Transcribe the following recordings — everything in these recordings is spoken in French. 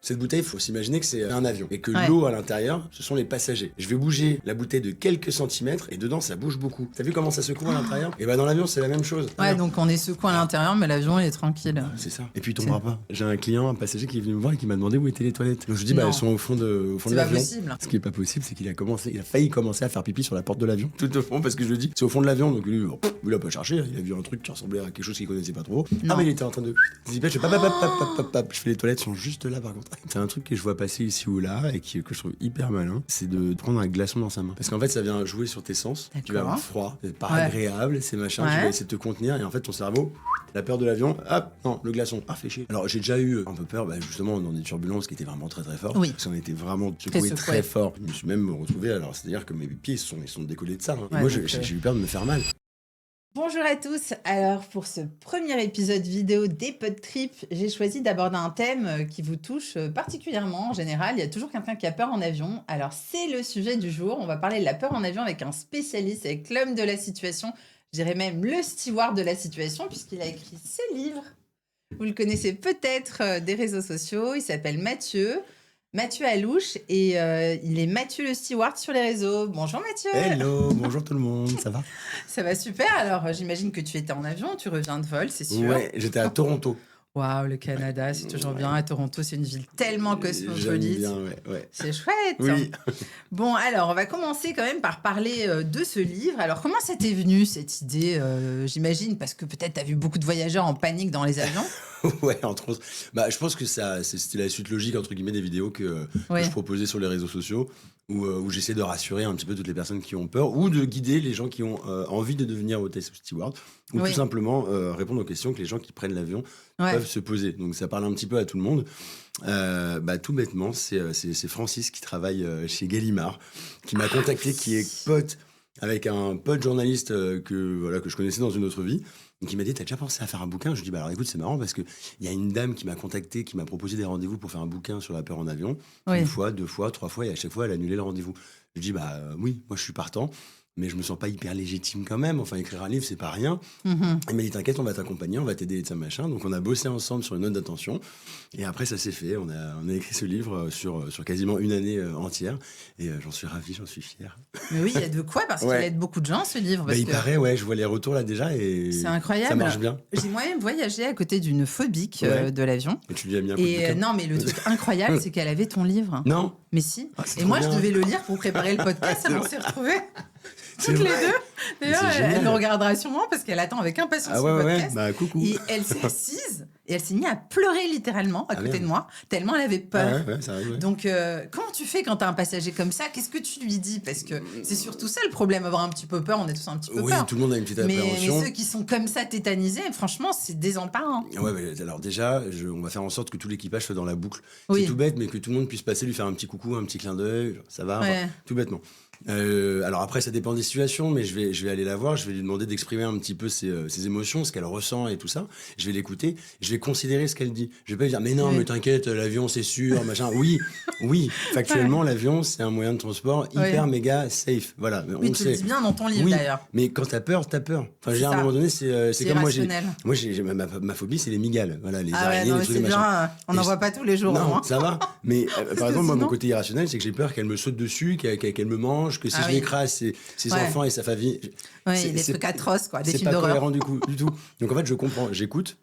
Cette bouteille, il faut s'imaginer que c'est un avion et que l'eau à l'intérieur, ce sont les passagers. Je vais bouger la bouteille de quelques centimètres et dedans, ça bouge beaucoup. T'as vu comment ça secoue à l'intérieur? Et bah dans l'avion, c'est la même chose. Ouais, donc on est secoué à l'intérieur, mais l'avion, il est tranquille. C'est ça. Et puis il tombera pas. J'ai un client, un passager qui est venu me voir et qui m'a demandé où étaient les toilettes. Donc je lui dis, bah elles sont au fond de C'est pas l'avion. possible. Ce qui est pas possible, c'est qu'il a failli commencer à faire pipi sur la porte de l'avion. Tout au fond, parce que je lui dis, c'est au fond de l'avion. Donc lui, il a pas cherché. Il a vu un truc qui ressemblait à quelque chose qu'il connaissait pas trop. Non. Ah, mais il était en train de. Je dis, je fais les toilettes sont juste là par contre. C'est un truc que je vois passer ici ou là et que je trouve hyper malin. C'est de prendre un glaçon dans sa main. Parce qu'en fait, ça vient jouer sur tes sens. Tu vas avoir froid, c'est pas agréable, c'est machin. Tu vas essayer de te contenir et en fait, ton cerveau, la peur de l'avion, hop, non, le glaçon, ah, fait chier. Alors j'ai déjà eu un peu peur, justement, dans des turbulences qui étaient vraiment très très fortes. Parce qu'on était vraiment secoué très fort. Je me suis même retrouvé, alors c'est-à-dire que mes pieds ils sont décollés de ça. Et moi, j'ai eu peur de me faire mal. Bonjour à tous, alors pour ce premier épisode vidéo des PodTrips, j'ai choisi d'aborder un thème qui vous touche particulièrement. En général, il y a toujours quelqu'un qui a peur en avion, alors c'est le sujet du jour. On va parler de la peur en avion avec un spécialiste, avec l'homme de la situation, je dirais même le steward de la situation, puisqu'il a écrit ce livre. Vous le connaissez peut-être des réseaux sociaux, il s'appelle Mathieu Alouche et il est Mathieu le steward sur les réseaux. Bonjour Mathieu. Hello, bonjour tout le monde, ça va? Ça va super, alors j'imagine que tu étais en avion, tu reviens de vol, c'est sûr. Ouais, j'étais à Toronto. Waouh, le Canada, c'est toujours bien. À Toronto, c'est une ville tellement cosmopolite. J'aime bien, ouais. C'est chouette. Oui. Bon, alors, on va commencer quand même par parler de ce livre. Alors, comment ça t'est venu, cette idée, j'imagine, parce que peut-être t'as vu beaucoup de voyageurs en panique dans les avions. Ouais, entre autres. Je pense que c'était la suite logique, entre guillemets, des vidéos que je proposais sur les réseaux sociaux, où j'essaie de rassurer un petit peu toutes les personnes qui ont peur, ou de guider les gens qui ont envie de devenir hôtesse ou steward, ou tout simplement répondre aux questions que les gens qui prennent l'avion peuvent se poser. Donc ça parle un petit peu à tout le monde. Tout bêtement, c'est Francis qui travaille chez Gallimard, qui m'a contacté, qui est pote avec un pote journaliste que je connaissais dans une autre vie. Donc il m'a dit, t'as déjà pensé à faire un bouquin? Je lui dis, alors écoute, c'est marrant parce qu'il y a une dame qui m'a contacté, qui m'a proposé des rendez-vous pour faire un bouquin sur la peur en avion. Une fois, 2 fois, 3 fois, et à chaque fois, elle a annulé le rendez-vous. Je lui dis, oui, moi je suis partant, mais je me sens pas hyper légitime quand même. Enfin, écrire un livre, c'est pas rien. Il m'a dit, t'inquiète, on va t'accompagner, on va t'aider et ça, machin. Donc on a bossé ensemble sur une note d'intention. Et après, ça s'est fait. On a écrit ce livre sur quasiment une année entière. Et j'en suis ravi, j'en suis fier. Mais oui, il y a de quoi, parce qu'il aide beaucoup de gens, ce livre. Il paraît, je vois les retours là déjà. Et c'est incroyable. Ça marche bien. J'ai moi-même voyagé à côté d'une phobique de l'avion. Et tu lui as mis un coup de bouquin. Non, mais le truc incroyable, c'est qu'elle avait ton livre. Non. Mais si. Et moi, je devais le lire pour préparer le podcast. On s'est retrouvés. Toutes les deux. D'ailleurs, elle me regardera sûrement parce qu'elle attend avec impatience le podcast. Coucou. Et elle s'est assise et elle s'est mise à pleurer littéralement à côté de moi, tellement elle avait peur. Ça arrive, Donc, comment tu fais quand tu as un passager comme ça? Qu'est-ce que tu lui dis? Parce que c'est surtout ça le problème, avoir un petit peu peur. On est tous un petit peu peur. Oui, tout le monde a une petite appréhension. Mais ceux qui sont comme ça tétanisés, franchement, c'est désemparant. Alors déjà, on va faire en sorte que tout l'équipage soit dans la boucle. C'est tout bête, mais que tout le monde puisse passer, lui faire un petit coucou, un petit clin d'œil, ça va, tout bêtement. Alors après, ça dépend des situations, mais je vais aller la voir, je vais lui demander d'exprimer un petit peu ses émotions, ce qu'elle ressent et tout ça. Je vais l'écouter, je vais considérer ce qu'elle dit. Je vais pas lui dire, mais non, mais t'inquiète, l'avion c'est sûr, machin. Oui, factuellement, l'avion c'est un moyen de transport hyper méga safe. Voilà. Oui, tu le dis bien dans ton livre d'ailleurs. Mais quand t'as peur, t'as peur. Enfin, à un moment donné, c'est comme irrationnel. moi, ma phobie, c'est les migales. Voilà, les araignées, les trucs, c'est bien, on n'en voit pas tous les jours. Non, ça va. Mais par exemple, moi, mon côté irrationnel, c'est que j'ai peur qu'elle me saute dessus, qu'elle me mange, que si je l'écrase, ses enfants et sa famille. Des trucs atroces, quoi, des films d'horreur. C'est pas cohérent du tout. Donc en fait, je comprends, j'écoute.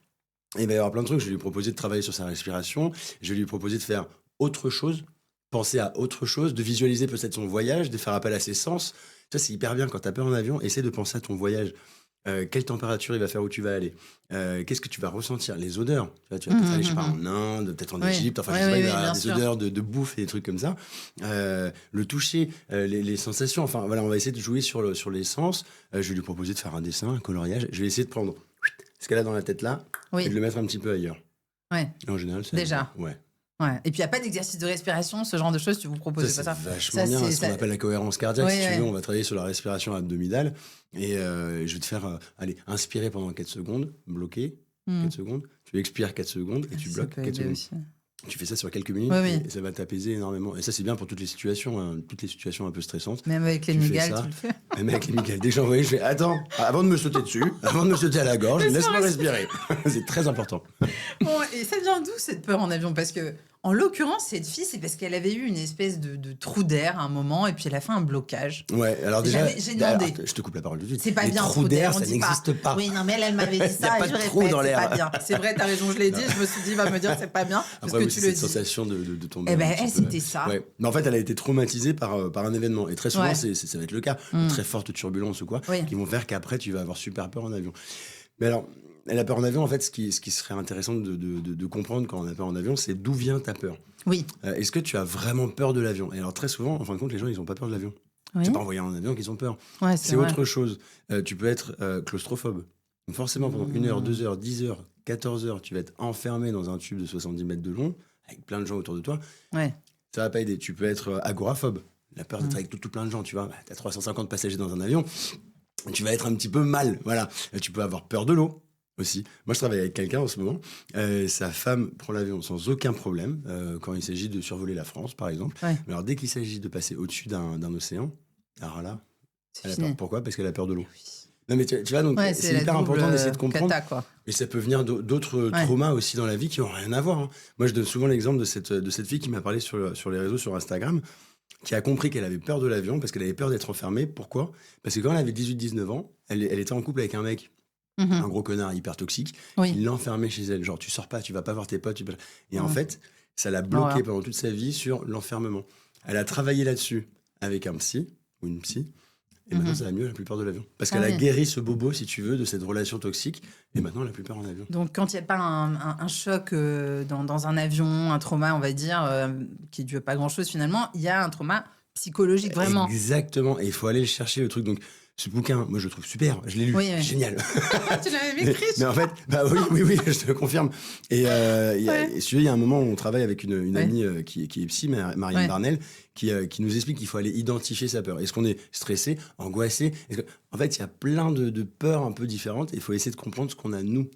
Et il va y avoir plein de trucs. Je vais lui proposer de travailler sur sa respiration. Je vais lui proposer de faire autre chose, penser à autre chose, de visualiser peut-être son voyage, de faire appel à ses sens. Ça, c'est hyper bien quand t'as peur en avion. Essaie de penser à ton voyage. Quelle température il va faire où tu vas aller, qu'est-ce que tu vas ressentir, les odeurs, tu vas peut-être aller, je sais pas, en Inde, peut-être en Égypte, enfin je sais pas, il y a des odeurs de bouffe et des trucs comme ça, le toucher, les sensations, enfin voilà, on va essayer de jouer sur les sens. Je vais lui proposer de faire un dessin, un coloriage, je vais essayer de prendre ce qu'elle a dans la tête là et de le mettre un petit peu ailleurs. Et en général, c'est déjà. Et puis, il n'y a pas d'exercice de respiration, ce genre de choses, tu vous proposes pas ça? C'est vachement bien, c'est ce qu'on appelle la cohérence cardiaque. Si tu veux, on va travailler sur la respiration abdominale. Et je vais te faire, inspirer pendant 4 secondes, bloquer 4 secondes. Tu expires 4 secondes et tu bloques 4 secondes. Aussi. Tu fais ça sur quelques minutes et ça va t'apaiser énormément. Et ça, c'est bien pour toutes les situations un peu stressantes. Même avec les migales, tu le fais. Même avec les migales. Dès que j'envoie, je fais attends, avant de me sauter dessus, avant de me sauter à la gorge, laisse-moi respirer. C'est très important. Bon, et ça vient d'où cette peur en avion? Parce que En l'occurrence, cette fille, c'est parce qu'elle avait eu une espèce de trou d'air à un moment et puis elle a fait un blocage. Ouais, alors déjà, J'ai demandé. je te coupe la parole tout de suite. C'est pas les bien, trous d'air, on ça dit n'existe pas. Oui, non, mais elle m'avait dit Y a ça pas et je de trou répète, dans c'est l'air. pas bien. C'est vrai, t'as raison, je l'ai dit, je me suis dit, il va me dire c'est pas bien, parce Après, que oui, tu c'est le cette dis. sensation de tomber. Eh ben, un petit elle, peu, c'était ça. Ouais. Mais en fait, elle a été traumatisée par un événement. Et très souvent, Ouais. ça va être le cas. Mm. Très forte turbulence ou quoi, Oui. qui vont faire qu'après, tu vas avoir super peur en avion. Mais alors, elle a peur en avion, en fait, ce qui serait intéressant de comprendre quand on a peur en avion, c'est d'où vient ta peur. Oui. Est-ce que tu as vraiment peur de l'avion? Et alors, très souvent, en fin de compte, les gens, ils n'ont pas peur de l'avion. Oui. C'est pas en voyant un avion qu'ils ont peur. Ouais, C'est vrai. autre chose. Tu peux être claustrophobe. Donc forcément, pendant 1 heure, 2 heures, 10 heures, 14 heures, tu vas être enfermé dans un tube de 70 mètres de long, avec plein de gens autour de toi. Ouais. Ça va pas aider. Tu peux être agoraphobe. La peur d'être avec tout plein de gens, tu vois. Tu as 350 passagers dans un avion. Tu vas être un petit peu mal. Voilà. Tu peux avoir peur de l'eau aussi. Moi, je travaille avec quelqu'un en ce moment. Sa femme prend l'avion sans aucun problème quand il s'agit de survoler la France, par exemple. Ouais. Mais alors, dès qu'il s'agit de passer au-dessus d'un océan, alors là, elle a fini. peur. Pourquoi? Parce qu'elle a peur de l'eau. Oui. Non, mais tu vois, donc Ouais, c'est la hyper double, important d'essayer de comprendre. cata, quoi. Mais ça peut venir d'autres Ouais. traumas aussi dans la vie qui n'ont rien à voir. Hein. Moi, je donne souvent l'exemple de cette fille qui m'a parlé sur les réseaux, sur Instagram, qui a compris qu'elle avait peur de l'avion parce qu'elle avait peur d'être enfermée. Pourquoi? Parce que quand elle avait 18-19 ans, elle était en couple avec un mec, un gros connard hyper toxique, Oui. qui l'enfermait chez elle. Genre, tu sors pas, tu vas pas voir tes potes. Et en Ouais. fait, ça l'a bloquée Ouais. pendant toute sa vie sur l'enfermement. Elle a travaillé là-dessus avec un psy ou une psy. Et maintenant, ça va mieux, elle a plus peur de l'avion. Parce qu'elle a guéri ce bobo, si tu veux, de cette relation toxique. Et maintenant, elle a plus peur en avion. Donc, quand il n'y a pas un choc dans un avion, un trauma, on va dire, qui ne dure pas grand-chose finalement, il y a un trauma psychologique, vraiment. Exactement. Et il faut aller le chercher, le truc. Donc, ce bouquin, moi, je le trouve super. Je l'ai lu. Oui, oui. Génial. Tu l'avais écrit? Mais en fait, bah oui, je te le confirme. Et il y a un moment où on travaille avec une amie qui est psy, Marianne Barnel, qui nous explique qu'il faut aller identifier sa peur. Est-ce qu'on est stressé, angoissé? En fait, il y a plein de peurs un peu différentes et il faut essayer de comprendre ce qu'on a nous.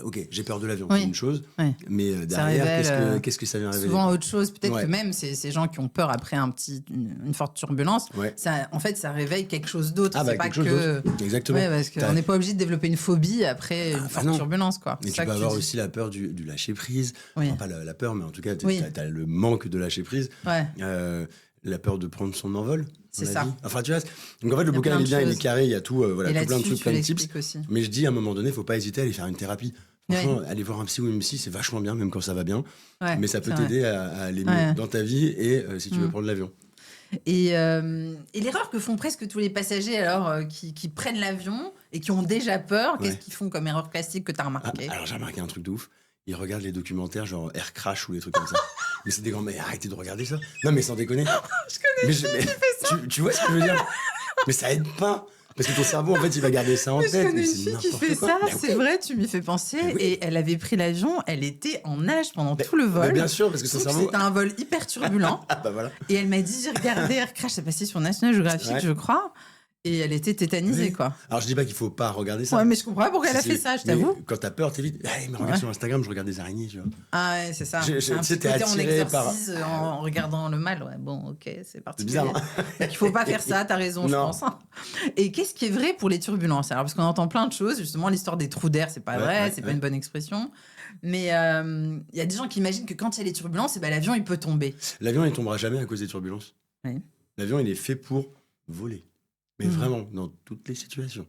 Ok, j'ai peur de l'avion, c'est une chose, mais derrière, révèle, qu'est-ce que ça vient révéler? Souvent autre chose. Peut-être que même ces gens qui ont peur après une forte turbulence, en fait, ça réveille quelque chose d'autre. Ah, c'est pas que... Exactement. Ouais, parce qu'on n'est pas obligé de développer une phobie après une forte turbulence, quoi. Mais tu peux avoir aussi la peur du lâcher prise. Enfin, pas la peur, mais en tout cas, tu as le manque de lâcher prise. La peur de prendre son envol. C'est ça. Enfin, tu vois. Donc en fait, le bouquin il est bien, il est carré, il y a tout, tout plein de trucs, plein de tips. Aussi. Mais je dis à un moment donné, il faut pas hésiter à aller faire une thérapie. Franchement, aller voir un psy ou une psy, c'est vachement bien, même quand ça va bien. Mais ça peut t'aider à aller mieux dans ta vie et si tu veux prendre l'avion. Et l'erreur que font presque tous les passagers alors qui prennent l'avion et qui ont déjà peur, qu'est-ce qu'ils font comme erreur classique que tu as remarqué? Alors j'ai remarqué un truc de ouf. Ils regardent les documentaires genre Air Crash ou des trucs comme ça. Mais c'est des grands, mais arrêtez de regarder ça. Non, mais sans déconner. Je connais tu vois ce que je veux dire? Mais ça aide pas. Parce que ton cerveau, en fait, il va garder ça en tête. Je connais une fille qui fait ça, c'est vrai, tu m'y fais penser. Et elle avait pris l'avion, elle était en nage pendant tout le vol. Bien sûr, parce que son cerveau... C'était un vol hyper turbulent. Voilà. Et elle m'a dit, j'ai regardé Air Crash, ça passait sur National Geographic, je crois. Et elle était tétanisée, quoi. Alors, je dis pas qu'il faut pas regarder ça. Ouais, mais je comprends pas pourquoi elle a fait ça, je t'avoue. Quand t'as peur, t'es vite. Hey, mais regarde sur Instagram, je regarde des araignées, tu vois. Ah ouais, c'est ça. Tu sais, t'es attiré par... en regardant le mal, ouais. Bon, ok, c'est particulier. C'est bizarre. Donc, il faut pas faire ça, t'as raison, je pense. Et qu'est-ce qui est vrai pour les turbulences? Alors, parce qu'on entend plein de choses, justement, l'histoire des trous d'air, c'est pas vrai, c'est pas une bonne expression. Mais il y a des gens qui imaginent que quand il y a les turbulences, l'avion, il peut tomber. L'avion, il tombera jamais à cause des turbulences. Oui. L'avion, il est fait pour voler. Mais vraiment, dans toutes les situations.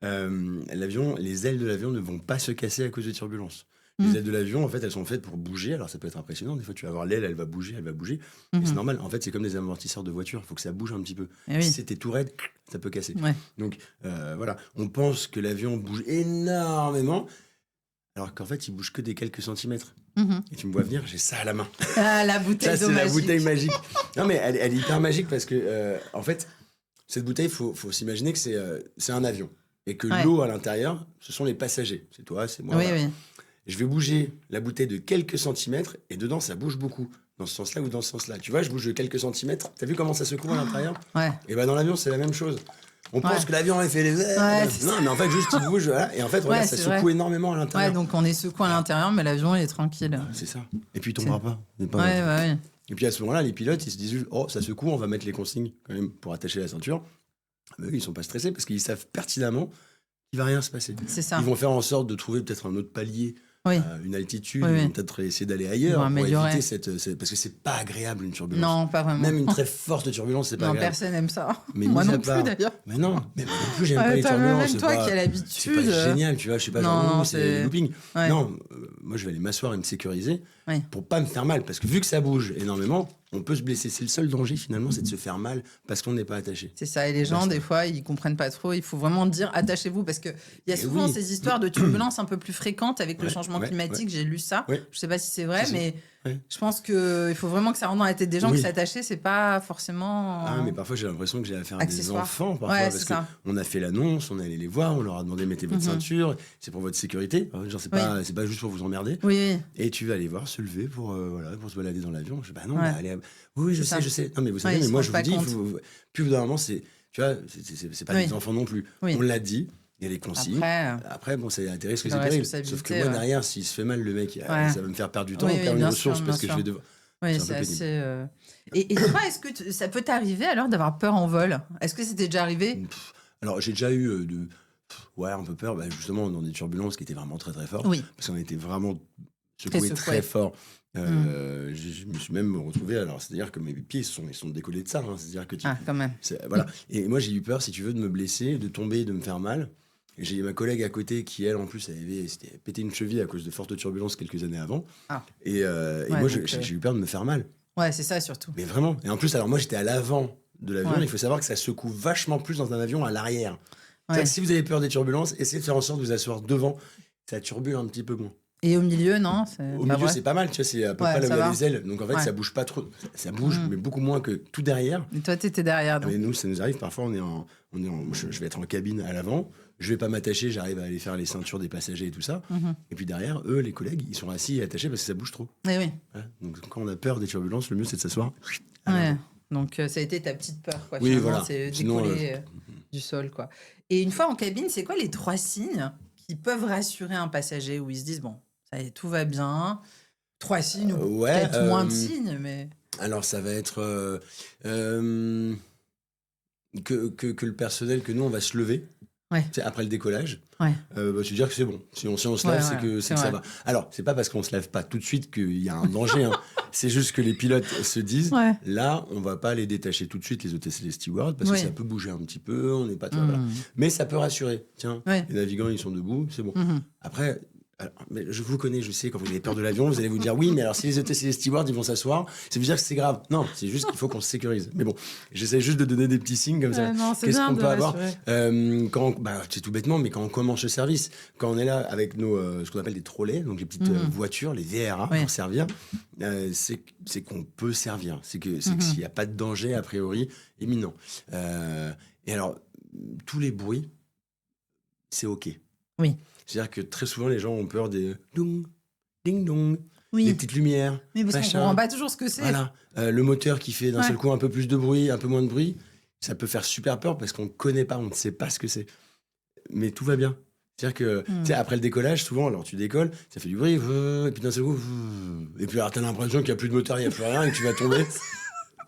L'avion, les ailes de l'avion ne vont pas se casser à cause des turbulences. Les ailes de l'avion, en fait, elles sont faites pour bouger. Alors, ça peut être impressionnant. Des fois, tu vas voir l'aile, elle va bouger. Mais c'est normal. En fait, c'est comme des amortisseurs de voiture. Il faut que ça bouge un petit peu. Si c'était tout raide, ça peut casser. Donc, voilà. On pense que l'avion bouge énormément, alors qu'en fait, il bouge que des quelques centimètres. Et tu me vois venir, j'ai ça à la main. Ah, la bouteille ça, c'est la bouteille magique. Non, mais elle est hyper magique parce que, en fait, cette bouteille, il faut s'imaginer que c'est un avion. Et que l'eau à l'intérieur, ce sont les passagers. C'est toi, c'est moi. Oui. Je vais bouger la bouteille de quelques centimètres et dedans, ça bouge beaucoup. Dans ce sens-là ou dans ce sens-là. Tu vois, je bouge de quelques centimètres. T'as vu comment ça secoue à l'intérieur? Et dans l'avion, c'est la même chose. On pense que l'avion, il fait les... non, mais en fait, juste il bouge. Voilà. Et en fait, regarde, ça secoue énormément à l'intérieur. Donc on est secoué à l'intérieur, mais l'avion, il est tranquille. C'est ça. Et puis, il tombera pas. Et puis, à ce moment-là, les pilotes, ils se disent juste, oh, ça secoue, on va mettre les consignes quand même pour attacher la ceinture. Mais eux, ils sont pas stressés parce qu'ils savent pertinemment qu'il va rien se passer. C'est ça. Ils vont faire en sorte de trouver peut-être un autre palier une altitude, peut-être essayer d'aller Pour ailleurs, pour améliorer. éviter parce que c'est pas agréable une turbulence. Non, pas vraiment. Même une très forte turbulence, c'est pas Non, agréable. personne n'aime ça. Mais moi mis à non plus, part- d'ailleurs. Mais non, mais moi non plus, j'aime pas les turbulences. Même toi qui as C'est l'habitude. pas génial, tu vois, je sais pas, Non, genre, non, c'est c'est- du looping. Ouais. Non, moi je vais aller m'asseoir et me sécuriser Ouais. pour pas me faire mal, parce que vu que ça bouge énormément, on peut se blesser. C'est le seul danger finalement, c'est de se faire mal parce qu'on n'est pas attaché. C'est ça, et les gens, Basta. des fois, ils comprennent pas trop. Il faut vraiment dire attachez-vous, parce qu'il y a Eh souvent oui. ces histoires de turbulences un peu plus fréquentes avec le Ouais, changement ouais, climatique. J'ai lu ça. Ouais. Je sais pas si c'est vrai, Si, si. mais Ouais. je pense qu'il faut vraiment que ça rentre dans la tête des gens Oui. que s'attacher, c'est pas forcément. Ah, mais parfois j'ai l'impression que j'ai affaire à des Accessoire. enfants, parfois, Ouais, parce c'est ça. qu'on a fait l'annonce, on est allé les voir, on leur a demandé mettez votre Mhm. ceinture, c'est pour votre sécurité. Genre, c'est pas juste pour vous emmerder. Oui, Et tu vas aller voir se lever pour se balader dans l'avion. Je dis, bah non, Ouais. bah, allez, oui, je C'est ça. sais. Non, mais vous savez, Ouais, ils mais se moi rendent je pas vous dis, compte. plus au bout d'un moment, c'est pas Oui. des enfants non plus. Oui. On l'a dit, il y a les consignes. après. Bon, c'est intéressant que La c'est terrible. responsabilité, Sauf que moi, ouais. derrière, s'il se fait mal, le mec, Ouais. ça va me faire perdre du temps, Oui, perdre oui, une bien ressource sûr, parce bien que je vais sûr. devoir. Oui, C'est un c'est peu assez. Et toi, est-ce que ça peut t'arriver alors d'avoir peur en vol? Est-ce que c'était déjà arrivé? Alors, j'ai déjà eu un peu peur, justement, dans des turbulences qui étaient vraiment très très fortes. Oui. Parce qu'on était vraiment Très secoué secoué. très fort. Je me suis même retrouvé, alors c'est-à-dire que mes pieds ils sont décollés de ça. C'est-à-dire que Ah, quand même. voilà. Et moi, j'ai eu peur, si tu veux, de me blesser, de tomber, de me faire mal. Et j'ai ma collègue à côté qui, elle, en plus, s'était pété une cheville à cause de fortes turbulences quelques années avant. Ah. Et moi, donc, j'ai eu peur de me faire mal. Ouais, c'est ça surtout. Mais vraiment. Et en plus, alors moi, j'étais à l'avant de l'avion. Ouais. Il faut savoir que ça secoue vachement plus dans un avion à l'arrière. Ouais. C'est-à-dire que si vous avez peur des turbulences, essayez de faire en sorte de vous asseoir devant. Ça turbule un petit peu moins. Et au milieu, non? Au milieu, c'est pas mal, tu vois, c'est à peu près là où ça il y a va. les ailes. Donc en fait, Ouais. ça bouge pas trop. Ça bouge, mais beaucoup moins que tout derrière. Et toi, t'étais derrière. Donc. Mais nous, ça nous arrive, parfois, je vais être en cabine à l'avant, je vais pas m'attacher, j'arrive à aller faire les ceintures des passagers et tout ça. Et puis derrière, eux, les collègues, ils sont assis et attachés parce que ça bouge trop. Oui, oui. Voilà. Donc quand on a peur des turbulences, le mieux, c'est de s'asseoir. Ouais. Donc ça a été ta petite peur, quoi. Oui, finalement, voilà. c'est Sinon, décoller du sol, quoi. Et une fois en cabine, c'est quoi les 3 signes qui peuvent rassurer un passager où ils se disent bon, ça y est, tout va bien. 3 signes ou peut-être moins de signes, mais. Alors, ça va être que le personnel, que nous, on va se lever. Ouais. Après le décollage, Ouais. se dire que c'est bon. Si on se lève, c'est que ça va. Alors, c'est pas parce qu'on se lève pas tout de suite qu'il y a un danger. C'est juste que les pilotes se disent, là, on va pas les détacher tout de suite, les hôtesses et les stewards, parce que ça peut bouger un petit peu, on n'est pas... Voilà. Mais ça peut rassurer. Tiens, les navigants, ils sont debout, c'est bon. Après... Alors, mais je vous connais, je sais, quand vous avez peur de l'avion, vous allez vous dire oui, mais alors si les hôtesses et les stewards ils vont s'asseoir, ça veut dire que c'est grave. Non, c'est juste qu'il faut qu'on se sécurise. Mais bon, j'essaie juste de donner des petits signes comme ça. Qu'est-ce qu'on peut avoir c'est tout bêtement, mais quand on commence le service, quand on est là avec nos ce qu'on appelle des trolleys, donc les petites voitures, les VRA pour servir, c'est qu'on peut servir. C'est que s'il n'y a pas de danger a priori imminent. Et alors tous les bruits, c'est ok. Oui. C'est-à-dire que très souvent, les gens ont peur des dong, ding dong, Oui. des petites lumières. Mais parce qu'on ne machin. comprend pas toujours ce que c'est. Voilà. Le moteur qui fait d'un seul coup un peu plus de bruit, un peu moins de bruit, ça peut faire super peur parce qu'on ne connaît pas, on ne sait pas ce que c'est. Mais tout va bien. C'est-à-dire que, tu sais, après le décollage, souvent, alors tu décolles, ça fait du bruit, et puis d'un seul coup, et puis alors t'as l'impression qu'il n'y a plus de moteur, il n'y a plus rien, et que tu vas tomber.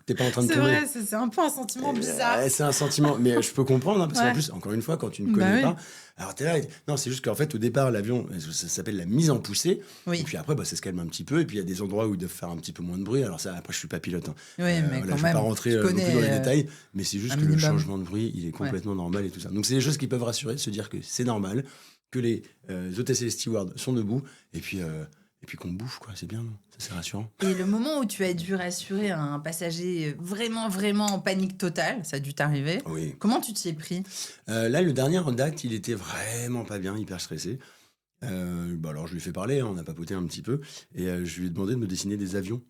T'es pas en train de tomber. C'est vrai, c'est un peu un sentiment bizarre. C'est un sentiment, mais je peux comprendre, parce qu'en plus, encore une fois, quand tu ne connais pas, alors t'es là, non, c'est juste qu'en fait, au départ, l'avion, ça s'appelle la mise en poussée, et puis après, ça se calme un petit peu, et puis il y a des endroits où ils doivent faire un petit peu moins de bruit, alors ça, après, je suis pas pilote. Oui, mais voilà, quand je vais même, pas rentrer non plus dans les détails, mais c'est juste que le changement de bruit, il est complètement normal et tout ça. Donc c'est des choses qui peuvent rassurer, se dire que c'est normal, que les hôtesses et les stewards sont debout, et puis qu'on bouffe, quoi, c'est bien, non? Ça, c'est rassurant. Et le moment où tu as dû rassurer un passager vraiment, vraiment en panique totale, ça a dû t'arriver. Oui. Comment tu t'y es pris? Là, le dernier en date, il était vraiment pas bien, hyper stressé. Alors, je lui ai fait parler, on a papoté un petit peu, et je lui ai demandé de me dessiner des avions.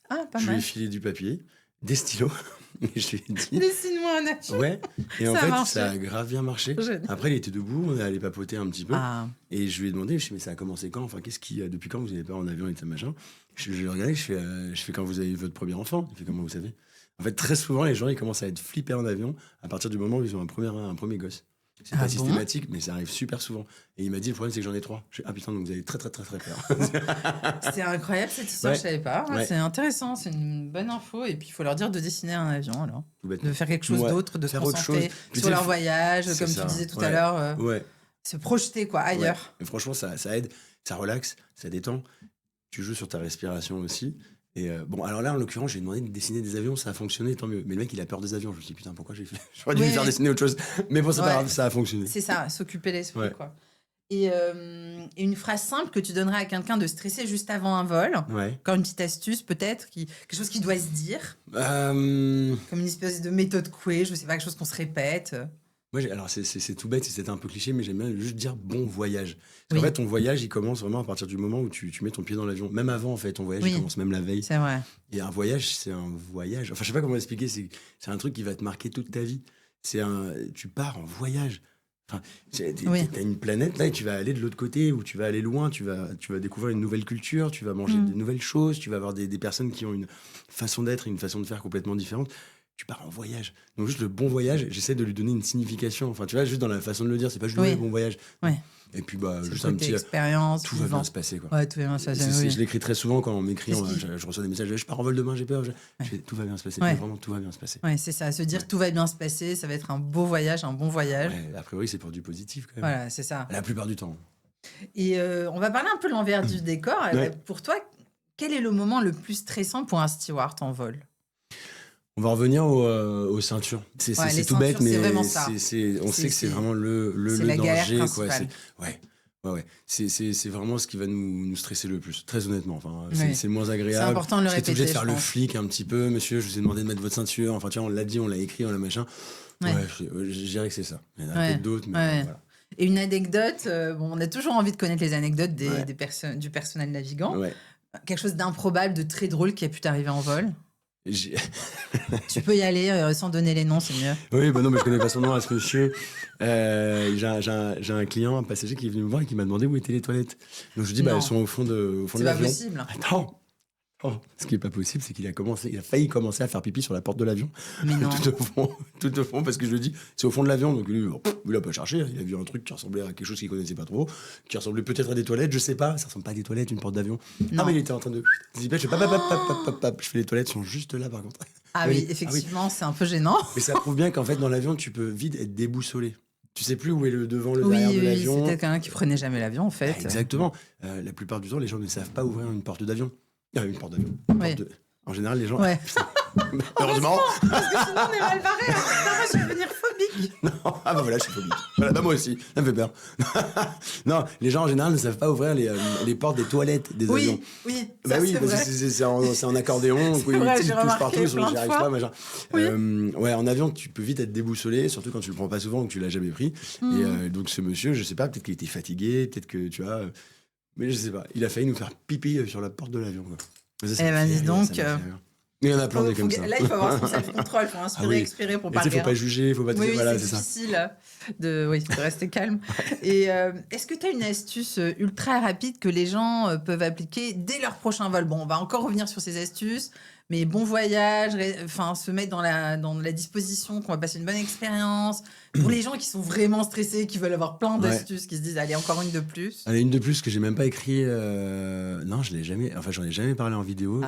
Ah, pas Je lui mal. ai filé du papier, des stylos, et je lui ai dit... Dessine-moi un avion. Ouais, et en Ça a fait, marché. ça a grave bien marché. Génial. Après, il était debout, on est allé papoter un petit peu. Ah. Et je lui ai demandé, je lui ai dit, mais ça a commencé quand? Enfin, depuis quand vous avez peur en avion et tout ça, machin? Je lui ai regardé, je fais quand vous avez eu votre premier enfant. Il fait comment vous savez? En fait, très souvent, les gens, ils commencent à être flippés en avion à partir du moment où ils ont un premier gosse. C'est pas systématique, mais ça arrive super souvent. Et il m'a dit, le problème, c'est que j'en ai 3. Je fais, ah putain, donc vous avez très, très, très, très peur. C'est incroyable cette histoire, je savais pas. Ouais. C'est intéressant, c'est une bonne info. Et puis, il faut leur dire de dessiner un avion, alors. Tout bêtement. De faire quelque chose d'autre, de se faire autre concentrer chose. Puis sur tu sais, leur voyage, c'est comme ça. tu disais tout à l'heure. Ouais. Se projeter, quoi, ailleurs. Et franchement, ça aide. ça relaxe, ça détend. Tu joues sur ta respiration aussi. Et bon, alors là, en l'occurrence, j'ai demandé de dessiner des avions, ça a fonctionné, tant mieux. Mais le mec, il a peur des avions. Je me suis dit, putain, pourquoi j'ai fait. J'aurais dû lui faire dessiner autre chose. Mais bon, c'est pas grave, ça a fonctionné. C'est ça, s'occuper l'esprit, quoi. Et une phrase simple que tu donnerais à quelqu'un de stressé juste avant un vol. Encore une petite astuce, peut-être, quelque chose qu'il doit se dire. Comme une espèce de méthode couée, je sais pas, quelque chose qu'on se répète. Moi, alors c'est tout bête, c'est un peu cliché, mais j'aime bien juste dire bon voyage. Parce qu'en fait, ton voyage, il commence vraiment à partir du moment où tu mets ton pied dans l'avion. Même avant, en fait, ton voyage, il commence même la veille. C'est vrai. Et un voyage, c'est un voyage. Enfin, je sais pas comment l'expliquer, c'est un truc qui va te marquer toute ta vie. Tu pars en voyage. Enfin, t'as une planète là et tu vas aller de l'autre côté ou tu vas aller loin, tu vas découvrir une nouvelle culture, tu vas manger de nouvelles choses, tu vas avoir des personnes qui ont une façon d'être et une façon de faire complètement différente. Tu pars en voyage. Donc juste le bon voyage, j'essaie de lui donner une signification. Enfin, tu vois, juste dans la façon de le dire, c'est pas juste le bon voyage. Et puis, juste un petit expérience. Tout va bien se passer, quoi. Ouais, tout va bien se passer. Je l'écris très souvent quand on m'écrit, je reçois des messages, je pars en vol demain, j'ai peur. Je fais, tout va bien se passer. Vraiment, tout va bien se passer. Ouais, c'est ça. Se dire tout va bien se passer, ça va être un beau voyage, un bon voyage. A priori, c'est pour du positif, quand même. Voilà, c'est ça. La plupart du temps. Et on va parler un peu de l'envers du décor. Pour toi, quel est le moment le plus stressant pour un steward en vol ? On va revenir aux ceintures. C'est tout bête, mais on sait que c'est vraiment le danger. Quoi. C'est vraiment ce qui va nous stresser le plus, très honnêtement. Enfin, c'est le moins agréable. C'est important de le répéter. Obligé de faire le flic un petit peu. Monsieur, je vous ai demandé de mettre votre ceinture. Enfin, tu vois, on l'a dit, on l'a écrit, on l'a machin. Je dirais que c'est ça. Il y en a peut-être d'autres, mais voilà. Et une anecdote, on a toujours envie de connaître les anecdotes du personnel navigant. Quelque chose d'improbable, de très drôle qui a pu t'arriver en vol. Tu peux y aller sans donner les noms, c'est mieux. Oui, non, mais je connais pas son nom à ce monsieur. J'ai un client, un passager qui est venu me voir et qui m'a demandé où étaient les toilettes. Donc je lui dis, elles sont au fond de l'avion. C'est pas possible. Attends. Ce qui est pas possible, c'est qu'il a failli commencer à faire pipi sur la porte de l'avion. Mais non. tout au fond, parce que je lui dis, c'est au fond de l'avion. Donc lui, il a pas cherché. Il a vu un truc qui ressemblait à quelque chose qu'il connaissait pas trop, qui ressemblait peut-être à des toilettes, je sais pas. Ça ressemble pas à des toilettes, une porte d'avion. Non. Ah, mais il était en train de. Je fais les toilettes sont juste là, par contre. Ah oui, effectivement, c'est un peu gênant. Mais ça prouve bien qu'en fait, dans l'avion, tu peux vite être déboussolé. Tu sais plus où est le devant, le derrière de l'avion. C'est peut-être quelqu'un qui prenait jamais l'avion, en fait. Exactement. La plupart du temps, les gens ne savent pas ouvrir une porte d'avion. Une porte d'avion. En général, les gens. Heureusement. Parce que sinon, on est mal barré. Je vais devenir phobique. Non, voilà, je suis phobique. Voilà, moi aussi, ça me fait peur. Non, les gens en général ne savent pas ouvrir les portes des toilettes des avions. Oui, parce que c'est en accordéon. C'est vrai, tu j'ai touches partout, remarqué plein de j'y arrive fois. pas, machin. En avion, tu peux vite être déboussolé, surtout quand tu le prends pas souvent ou que tu l'as jamais pris. Et donc, ce monsieur, je sais pas, peut-être qu'il était fatigué, peut-être que tu vois. Mais je sais pas, il a failli nous faire pipi sur la porte de l'avion. Dis donc. Il y en a plein des comme ça. Là, il faut avoir son self-control, il faut inspirer, expirer pour pas il faut pas juger, il faut pas... c'est difficile de rester calme. Et est-ce que tu as une astuce ultra rapide que les gens peuvent appliquer dès leur prochain vol ? Bon, on va encore revenir sur ces astuces, mais bon voyage, se mettre dans la disposition qu'on va passer une bonne expérience. Pour les gens qui sont vraiment stressés, qui veulent avoir plein d'astuces, qui se disent, allez, encore une de plus. Allez, une de plus que j'ai même pas écrit. Non, j'en ai jamais parlé en vidéo.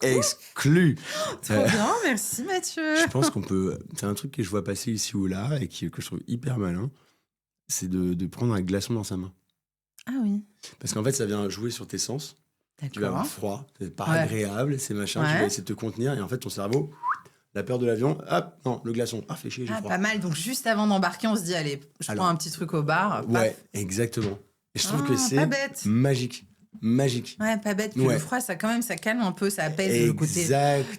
Exclu. Trop bien, merci Mathieu. Je pense qu'on peut. C'est un truc que je vois passer ici ou là et que je trouve hyper malin. C'est de prendre un glaçon dans sa main. Ah oui. Parce qu'en fait, ça vient jouer sur tes sens. D'accord. Tu vas avoir froid, c'est pas agréable, c'est machin. Tu vas essayer de te contenir et en fait, ton cerveau. La peur de l'avion, hop, non, le glaçon. Ah, fait chier, j'ai froid. Pas mal. Donc, juste avant d'embarquer, on se dit, allez, prends un petit truc au bar. Ouais, exactement. Et je trouve que c'est magique. Ouais, pas bête. Puis le froid, ça calme un peu, ça apaise le côté.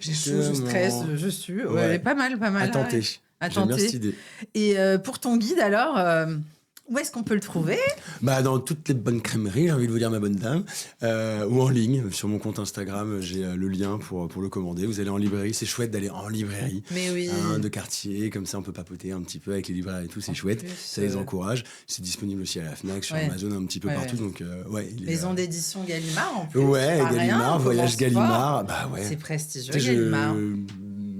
J'ai chaud, je stresse, je sue. Pas mal. À tenter. J'aime bien cette idée. Et pour ton guide, alors, où est-ce qu'on peut le trouver ? Dans toutes les bonnes crèmeries, j'ai envie de vous dire, ma bonne dame. Ou en ligne, sur mon compte Instagram, j'ai le lien pour le commander. Vous allez en librairie, c'est chouette d'aller en librairie. Mais oui. De quartier, comme ça on peut papoter un petit peu avec les libraires et tout, c'est chouette. Ça les encourage. C'est disponible aussi à la Fnac, sur Amazon, un petit peu partout. Donc, Maison d'édition Gallimard, en plus. Ouais, Gallimard, Voyage Gallimard. C'est prestigieux, Gallimard.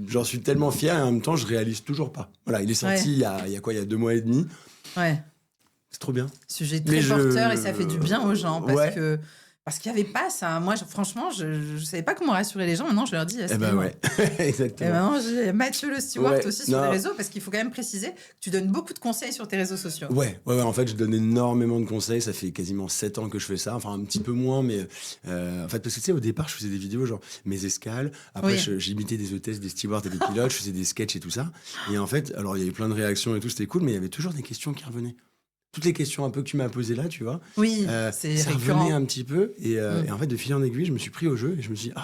J'en suis tellement fier et en même temps, je réalise toujours pas. Voilà, il est sorti il y a 2 mois et demi. Ouais. C'est trop bien. Sujet très porteur et ça fait du bien aux gens parce que Parce qu'il n'y avait pas ça. Moi, franchement, je ne savais pas comment rassurer les gens. Maintenant, je leur dis, Eh ben ouais, exactement. Et maintenant, j'ai Mathieu le steward Ouais, aussi sur non. les réseaux, parce qu'il faut quand même préciser que tu donnes beaucoup de conseils sur tes réseaux sociaux. Ouais, en fait, je donne énormément de conseils. Ça fait quasiment 7 ans que je fais ça. Enfin, un petit peu moins, mais en fait, parce que tu sais, au départ, je faisais des vidéos genre mes escales. Après, Oui. j'imitais des hôtesses, des stewards et des pilotes. Je faisais des sketchs et tout ça. Et en fait, alors, il y avait plein de réactions et tout, c'était cool, mais il y avait toujours des questions qui revenaient. Toutes les questions un peu que tu m'as posées là, tu vois, Oui, c'est ça récurrent. revenait un petit peu. Et en fait, de fil en aiguille, je me suis pris au jeu et je me suis dit,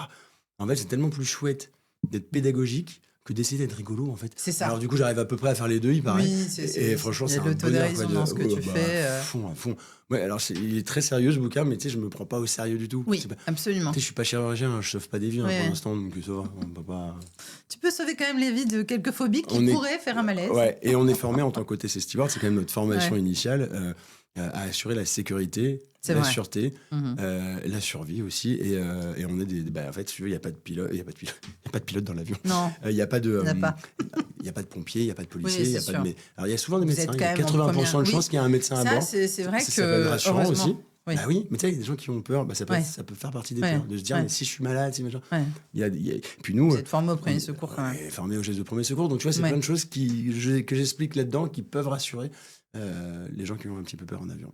en fait, c'est tellement plus chouette d'être pédagogique que d'essayer d'être rigolo, en fait. C'est ça. Alors, du coup, j'arrive à peu près à faire les deux, il paraît. Oui, Et franchement, c'est il y a de un bonheur. l'autodérision dans ce que tu fais. À fond. Ouais, alors, il est très sérieux, ce bouquin, mais tu sais, je me prends pas au sérieux du tout. Oui, absolument. Tu sais, je suis pas chirurgien, je sauve pas des vies Oui. pour l'instant, donc ça va, on peut pas... Tu peux sauver quand même les vies de quelques phobiques qui pourraient faire un malaise. Ouais, et on est formé en tant qu'hôtesse et steward, c'est quand même notre formation initiale à assurer la sécurité, la sûreté, la survie aussi, et on est en fait, si tu veux, il n'y a pas de pilote, il y a pas de pilote dans l'avion. Non. Il n'y a pas de... Il Il n'y a pas de pompiers, il n'y a pas de policiers, Oui, il y a c'est pas de... Alors, il y a souvent des Vous médecins, êtes il y a quand même 80% de chances qu'il y ait un médecin à bord. Ça, c'est vrai Ça que... s'appelle rassurant heureusement. aussi. Oui. Bah oui, mais tu sais, il y a des gens qui ont peur, ça peut faire partie des peurs, de se dire, mais si je suis malade, si machin. Puis nous... Vous êtes formé au premier secours quand même. Formé au geste de premier secours, donc tu vois, c'est plein de choses que j'explique là-dedans qui peuvent rassurer les gens qui ont un petit peu peur en avion.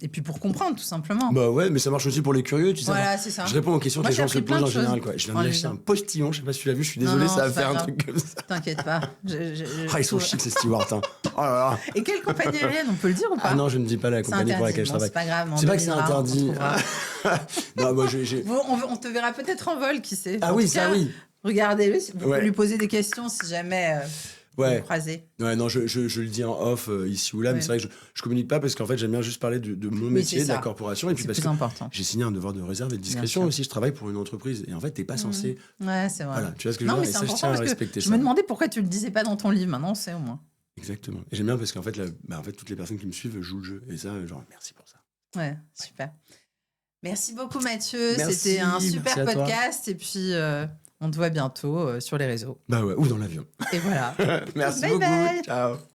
Et puis pour comprendre, tout simplement. Bah ouais, mais ça marche aussi pour les curieux, tu sais. Voilà, c'est ça. Je réponds aux questions que les gens se posent en général. Quoi. Je viens de lâcher un postillon, je sais pas si tu l'as vu, je suis désolé, ça va faire un truc comme ça. T'inquiète pas. Ils sont chics ces stewards. Hein. Oh là là. Et quelle compagnie aérienne, on peut le dire ou pas? Ah non, je ne dis pas la compagnie pour laquelle je travaille. C'est pas grave. C'est pas que c'est interdit. Non, moi, on te verra peut-être en vol, qui sait. Ah oui, ça oui. Regardez-le, vous pouvez lui poser des questions si jamais... Vous croisez. Ouais, non, je le dis en off ici ou là, mais c'est vrai que je communique pas parce qu'en fait, j'aime bien juste parler de mon métier, de la corporation. Et puis parce que j'ai signé un devoir de réserve et de discrétion aussi. Je travaille pour une entreprise. Et en fait, t'es pas censé. Ouais, c'est vrai. Voilà, tu vois ce que je veux dire. Et ça, je tiens à respecter ça. Je me demandais pourquoi tu le disais pas dans ton livre. Maintenant, on sait au moins. Exactement. Et j'aime bien parce qu'en fait, toutes les personnes qui me suivent jouent le jeu. Et ça, genre, merci pour ça. Ouais, super. Merci beaucoup, Mathieu. C'était un super podcast. Et puis. On te voit bientôt sur les réseaux. Bah ouais, ou dans l'avion. Et voilà. Merci beaucoup. Ciao.